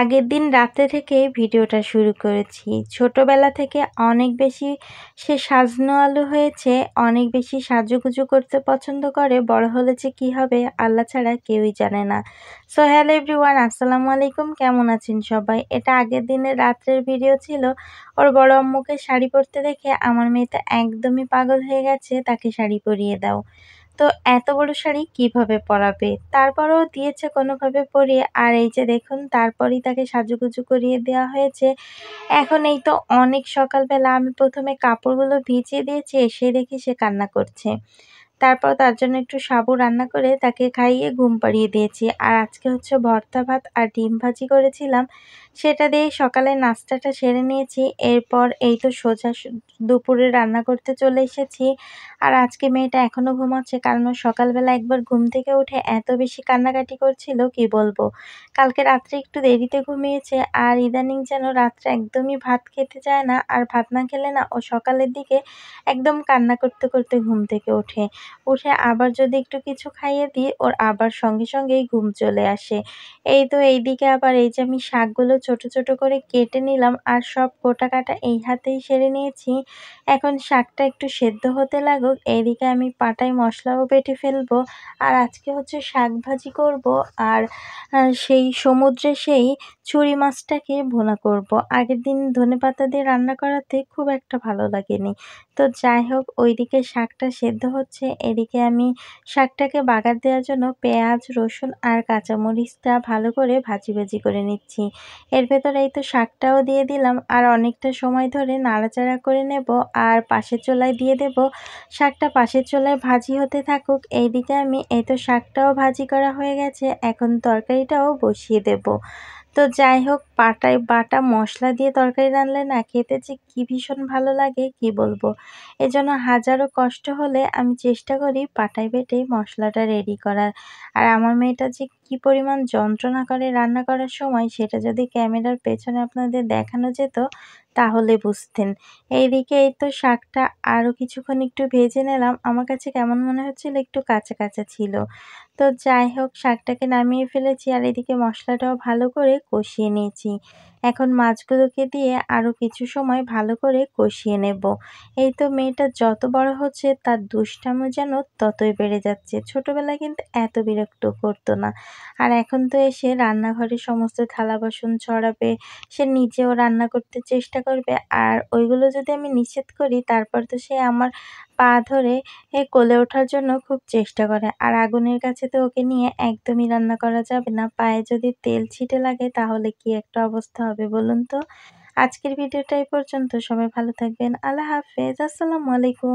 আগের দিন রাতে থেকে ভিডিওটা শুরু করেছি। ছোটবেলা থেকে অনেক বেশি সে সাজনো আলু হয়েছে, অনেক বেশি সাজুগুজু করতে পছন্দ করে। বড় হলে যে কী হবে আল্লাহ ছাড়া কেউই জানে না। সো হ্যালো এভরিওয়ান, আসসালামু আলাইকুম। কেমন আছেন সবাই? এটা আগের দিনের রাত্রের ভিডিও ছিল। ওর বড় আম্মুকে শাড়ি পরতে দেখে আমার মেয়েটা একদমই পাগল হয়ে গেছে, তাকে শাড়ি পরিয়ে দাও। তো এত বড় শাড়ি কিভাবে পরাবে? তারপরেও দিয়েছে কোনোভাবে পরিয়ে। আর এই যে দেখুন, তারপরেই তাকে সাজুগুজু করিয়ে দেওয়া হয়েছে। এখন এই তো অনেক সকালবেলা আমি প্রথমে কাপড়গুলো ভিজিয়ে দিয়েছি, এসে দেখি সে কান্না করছে। তারপর তার জন্য একটু সাবু রান্না করে তাকে খাইয়ে ঘুম পাড়িয়ে দিয়েছি। আর আজকে হচ্ছে ভর্তা ভাত আর ডিম ভাজি করেছিলাম। সেটা দিয়েই সকালের নাস্তাটা সেরে নিয়েছি। এরপর এই তো সোজা দুপুরে রান্না করতে চলে এসেছি। আর আজকে মেয়েটা এখনো ঘুমাচ্ছে, কারণ ও সকালবেলা একবার ঘুম থেকে উঠে এত বেশি কান্নাকাটি করছিল কি বলবো। কালকে রাত্রে একটু দেরিতে ঘুমিয়েছে, আর ইদানিং যেন রাত্রে একদমই ভাত খেতে চায় না। আর ভাত না খেলে না ও সকালের দিকে একদম কান্না করতে করতে ঘুম থেকে ওঠে। উঠে আবার যদি একটু কিছু খাইয়ে দিই, ওর আবার সঙ্গে সঙ্গেই ঘুম চলে আসে। এই তো এইদিকে আবার এই যে আমি শাকগুলো ছোট ছোট করে কেটে নিলাম, আর সব কোটাকাটা এই হাতেই সেরে নিয়েছি। এখন শাকটা একটু সেদ্ধ হতে লাগুক, এইদিকে আমি পাটায় মশলাও বেটে ফেলবো। আর আজকে হচ্ছে শাক ভাজি করব, আর সেই সমুদ্রে সেই ছুরি মাছটাকে ভুনা করব। আগের দিন ধনেপাতা দিয়ে রান্না করাতে খুব একটা ভালো লাগেনি। তো যাই হোক, ওইদিকে শাকটা সেদ্ধ হচ্ছে, এদিকে আমি শাকটাকে বাগার দেওয়ার জন্য পেঁয়াজ, রসুন আর কাঁচামরিচটা ভালো করে ভাজি করে নিচ্ছি। এর ভেতরে এই তো শাকটাও দিয়ে দিলাম, আর অনেকটা সময় ধরে নাড়াচাড়া করে নেব। আর পাশের চুলায় দিয়ে দেব। শাকটা পাশের চুলায় ভাজি হতে থাকুক। এইদিকে আমি এই তো শাকটাও ভাজি করা হয়ে গেছে, এখন তরকারিটাও বসিয়ে দেব। তো যাই হোক, পাটায় বাটা মশলা দিয়ে তরকারি রানলে না খেতে যে কি ভীষণ ভালো লাগে কি বলবো। এজন্য হাজারো কষ্ট হলে আমি চেষ্টা করি পাটায় বেটে মশলাটা রেডি করার। আর আমার মেয়েটা যে কি পরিমাণ যন্ত্রণা করে রান্না করার সময়, সেটা যদি ক্যামেরার পেছনে আপনাদের দেখানো যেত তাহলে বুঝতেন। এইদিকে এই তো শাকটা আরও কিছুক্ষণ একটু ভেজে নিলাম। আমার কাছে কেমন মনে হচ্ছিল, একটু কাঁচা কাঁচা ছিল। তো যাই হোক, শাকটাকে নামিয়ে ফেলেছি, আর এদিকে মশলাটাও ভালো করে কষিয়ে নিয়েছি। এখন মাছগুলোকে দিয়ে আরও কিছু সময় ভালো করে কষিয়ে নেব। এই তো মেয়েটা যত বড় হচ্ছে তার দুষ্টামি যেন ততই বেড়ে যাচ্ছে। ছোটবেলায় কিন্তু এত বিরক্ত করতো না। আর এখন তো এসে রান্নাঘরে সমস্ত থালা বাসন ছড়াবে, সে নিজেও রান্না করতে চেষ্টা করবে। আর ওইগুলো যদি আমি নিষেধ করি, তারপর তো সে আমার পা ধরে কোলে ওঠার জন্য খুব চেষ্টা করে। আর আগুনের কাছে তো ওকে নিয়ে একদমই রান্না করা যাবে না। পায়ে যদি তেল ছিটে লাগে তাহলে কি একটা অবস্থা হবে বলুন তো। আজকের ভিডিওটা এই পর্যন্ত। সবাই ভালো থাকবেন। আল্লাহ হাফেজ। আসসালামু আলাইকুম।